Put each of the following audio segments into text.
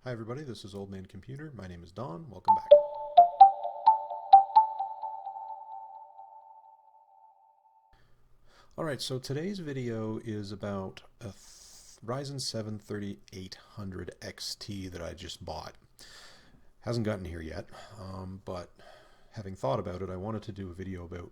Hi everybody, this is Old Man Computer. My name is Don. Welcome back. Alright, so today's video is about a Ryzen 7 3800 XT that I just bought. Hasn't gotten here yet, but having thought about it, I wanted to do a video about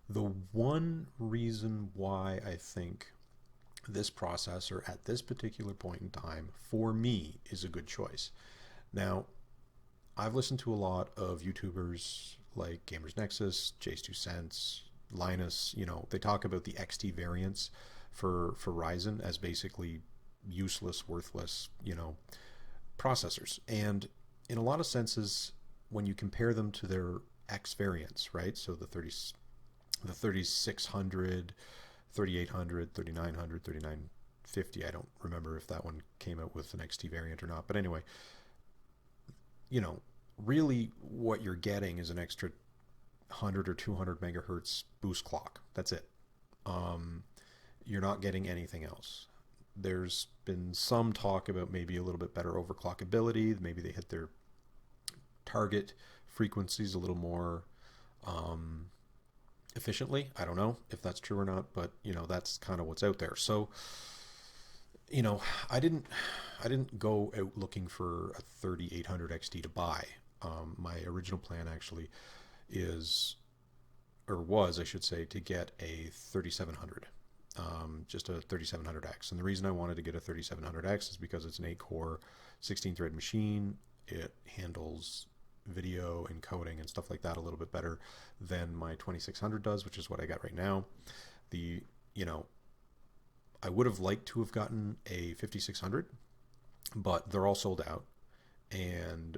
the one reason why I think this processor at this particular point in time for me is a good choice. Now, I've listened to a lot of YouTubers like Gamers Nexus, Jace 2 Cents, Linus. They talk about the XT variants for Ryzen as basically useless, worthless, processors. And in a lot of senses, when you compare them to their X variants, right? So the 3600, 3800, 3900, 3950. I don't remember if that one came out with an XT variant or not. But anyway, you know, really what you're getting is an extra 100 or 200 megahertz boost clock. That's it. You're not getting anything else. There's been some talk about maybe a little bit better overclockability. Maybe they hit their target frequencies a little more efficiently. I don't know if that's true or not, but that's kind of what's out there. So you know, I didn't go out looking for a 3800 XT to buy. My original plan actually is, or was, I should say, to get a 3700, just a 3700X. And the reason I wanted to get a 3700X is because it's an 8-core, 16-thread machine. It handles video encoding and stuff like that a little bit better than my 2600 does, which is what I got right now. The, you know, I would have liked to have gotten a 5600, but they're all sold out. And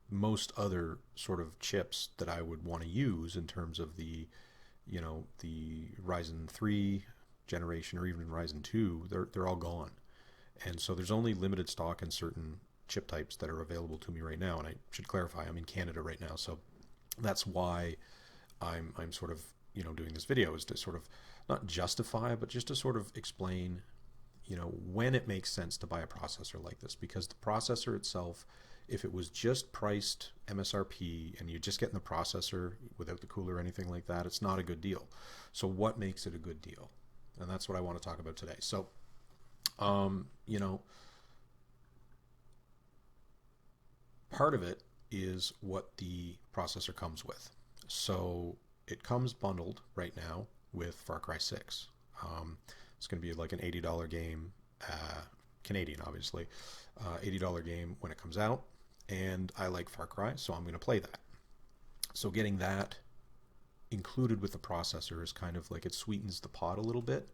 most other sort of chips that I would want to use in terms of the Ryzen 3 generation or even Ryzen 2, they're all gone. And so there's only limited stock in certain chip types that are available to me right now. And I should clarify, I'm in Canada right now, so that's why I'm sort of doing this video, is to sort of not justify, but just to sort of explain when it makes sense to buy a processor like this. Because the processor itself, if it was just priced MSRP and you're just getting the processor without the cooler or anything like that, it's not a good deal. So what makes it a good deal? And that's what I want to talk about today. So part of it is what the processor comes with. So it comes bundled right now with Far Cry 6. It's going to be like an $80 game, Canadian obviously, $80 game when it comes out. And I like Far Cry, so I'm going to play that. So getting that included with the processor is kind of like, it sweetens the pot a little bit.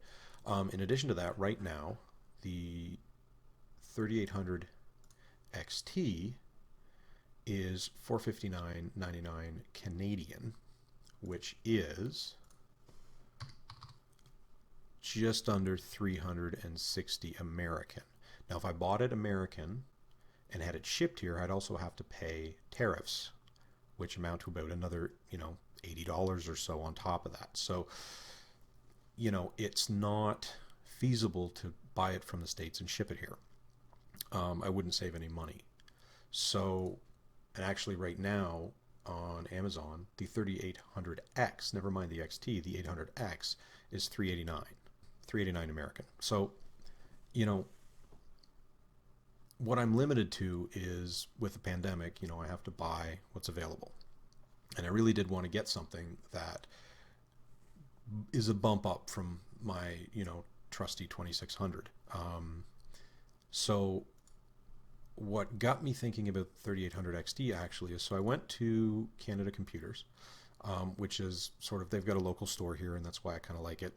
In addition to that, right now, the 3800 XT is $459.99 Canadian, which is just under 360 American. Now, if I bought it American and had it shipped here, I'd also have to pay tariffs, which amount to about another, $80 or so on top of that. So, it's not feasible to buy it from the States and ship it here. I wouldn't save any money. So, and actually right now on Amazon, the 3800X, never mind the XT, the 800X is $389 American. So, what I'm limited to is, with the pandemic, I have to buy what's available. And I really did want to get something that is a bump up from my, trusty 2600. So what got me thinking about 3800 XT actually is, so I went to Canada Computers, which is sort of, they've got a local store here, and that's why I kind of like it.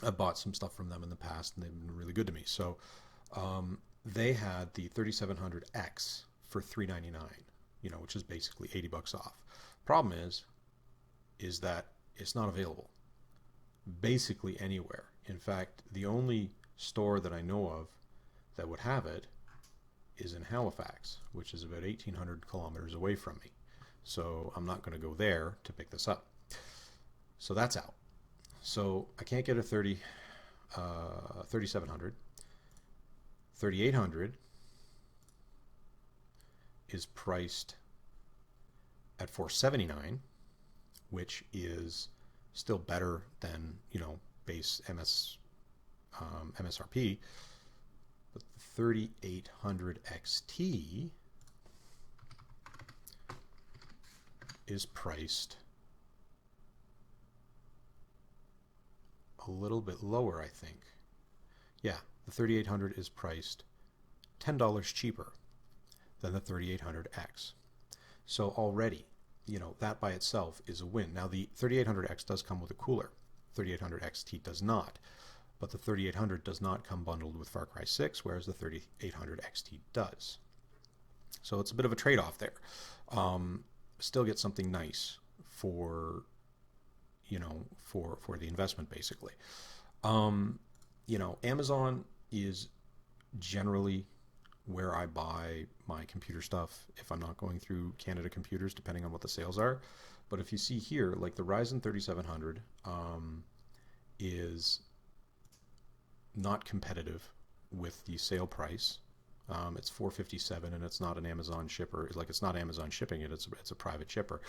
I bought some stuff from them in the past, and they've been really good to me. So they had the 3700X for $399, which is basically $80 off. Problem is that it's not available basically anywhere. In fact, the only store that I know of that would have it is in Halifax, which is about 1,800 kilometers away from me. So I'm not going to go there to pick this up. So that's out. So I can't get a 3700. 3800 is priced at $479, which is still better than, you know, base MSRP. But the 3800 XT is priced a little bit lower, I think. Yeah, the 3800 is priced $10 cheaper than the 3800X. So already, you know, that by itself is a win. Now the 3800X does come with a cooler. 3800 XT does not. But the 3800 does not come bundled with Far Cry 6, whereas the 3800 XT does. So it's a bit of a trade-off there. Still get something nice for, you know, for the investment, basically. You know, Amazon is generally where I buy my computer stuff if I'm not going through Canada Computers, depending on what the sales are. But if you see here, like the Ryzen 3700 is not competitive with the sale price. It's $457, and it's not an Amazon shipper. Like, it's not Amazon shipping it. It's a private shipper.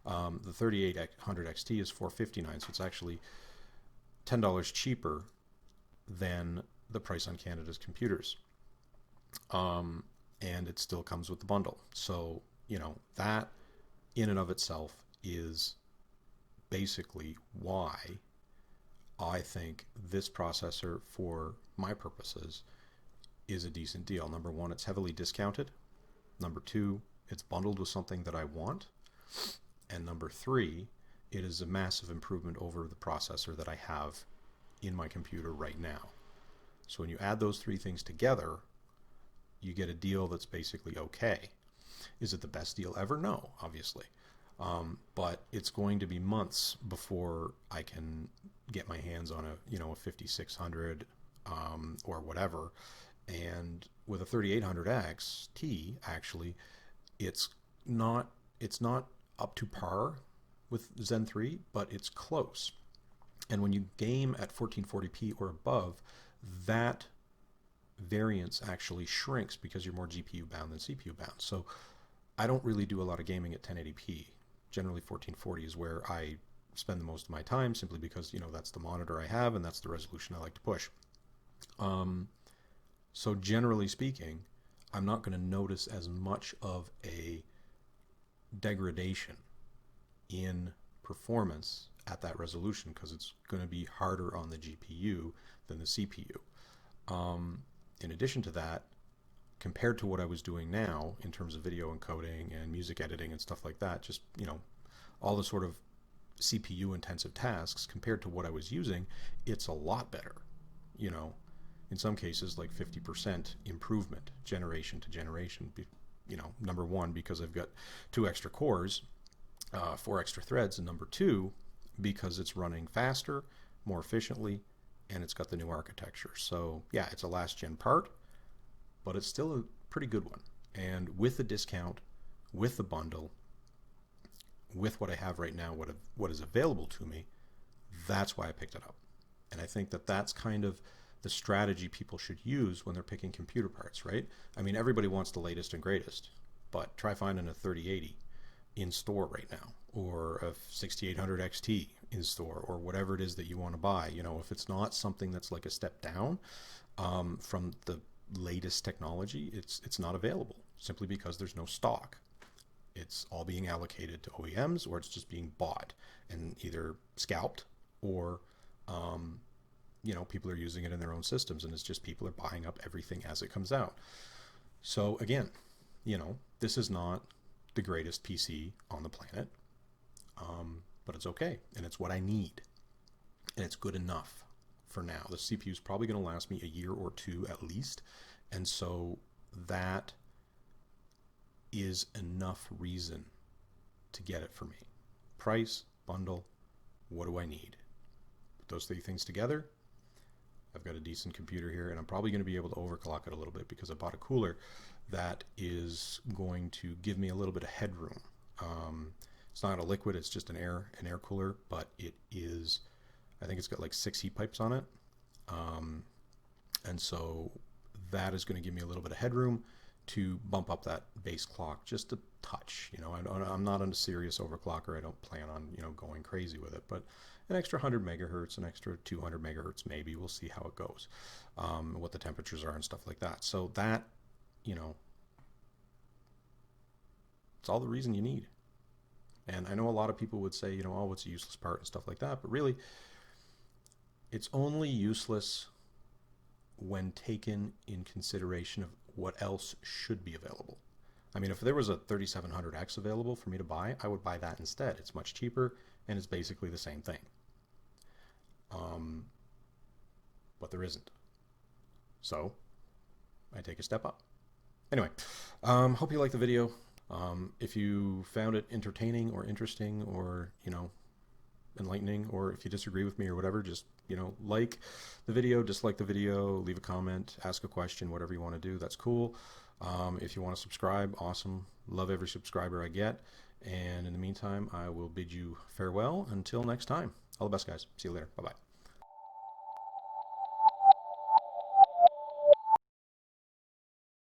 The 3800 XT is $459, so it's actually $10 cheaper than the price on Canada's computers. And it still comes with the bundle. So, you know, that in and of itself is basically why I think this processor, for my purposes, is a decent deal. Number one, it's heavily discounted. Number two, it's bundled with something that I want. And number three, it is a massive improvement over the processor that I have in my computer right now. So when you add those three things together, you get a deal that's basically okay. Is it the best deal ever? No, obviously. But it's going to be months before I can get my hands on a, you know, a 5600 or whatever. And with a 3800X T, actually, it's not up to par with Zen 3, but it's close. And when you game at 1440p or above, that variance actually shrinks because you're more GPU bound than CPU bound. So I don't really do a lot of gaming at 1080p. Generally 1440 is where I spend the most of my time, simply because, you know, that's the monitor I have and that's the resolution I like to push. So generally speaking, I'm not going to notice as much of a degradation in performance at that resolution, because it's going to be harder on the GPU than the CPU. In addition to that, compared to what I was doing now in terms of video encoding and music editing and stuff like that, just, you know, all the sort of CPU intensive tasks, compared to what I was using, it's a lot better. You know, in some cases like 50% improvement generation to generation. You know, number one, because I've got 2 extra cores, 4 extra threads, and number two, because it's running faster, more efficiently, and it's got the new architecture. So yeah, it's a last gen part, but it's still a pretty good one. And with the discount, with the bundle, with what I have right now, what is available to me, that's why I picked it up. And I think that that's kind of the strategy people should use when they're picking computer parts, right? I mean, everybody wants the latest and greatest, but try finding a 3080 in store right now, or a 6800 XT in store, or whatever it is that you want to buy. You know, if it's not something that's like a step down from the latest technology, it's not available, simply because there's no stock. It's all being allocated to OEMs, or it's just being bought and either scalped, or you know, people are using it in their own systems, and it's just people are buying up everything as it comes out. So again, you know, this is not the greatest PC on the planet, but it's okay, and it's what I need, and it's good enough for now. The CPU is probably going to last me a year or two at least, and so that is enough reason to get it for me. Price, bundle, what do I need? Put those three things together, I've got a decent computer here, and I'm probably going to be able to overclock it a little bit because I bought a cooler that is going to give me a little bit of headroom. It's not a liquid, it's just an air cooler, but it is, I think it's got like 6 heat pipes on it. And so that is going to give me a little bit of headroom to bump up that base clock just a touch. You know, I'm not a serious overclocker. I don't plan on, you know, going crazy with it, but an extra 100 megahertz, an extra 200 megahertz, maybe. We'll see how it goes, what the temperatures are and stuff like that. So that, you know, it's all the reason you need. And I know a lot of people would say, you know, oh, it's a useless part and stuff like that, but really, it's only useless when taken in consideration of what else should be available. I mean, if there was a 3700X available for me to buy, I would buy that instead. It's much cheaper and it's basically the same thing. But there isn't. So I take a step up. Anyway, hope you liked the video. If you found it entertaining or interesting or, you know, enlightening, or if you disagree with me or whatever, just, you know, like the video, dislike the video, leave a comment, ask a question, whatever you want to do, that's cool. If you want to subscribe, awesome. Love every subscriber I get. And in the meantime, I will bid you farewell until next time. All the best, guys. See you later. Bye-bye.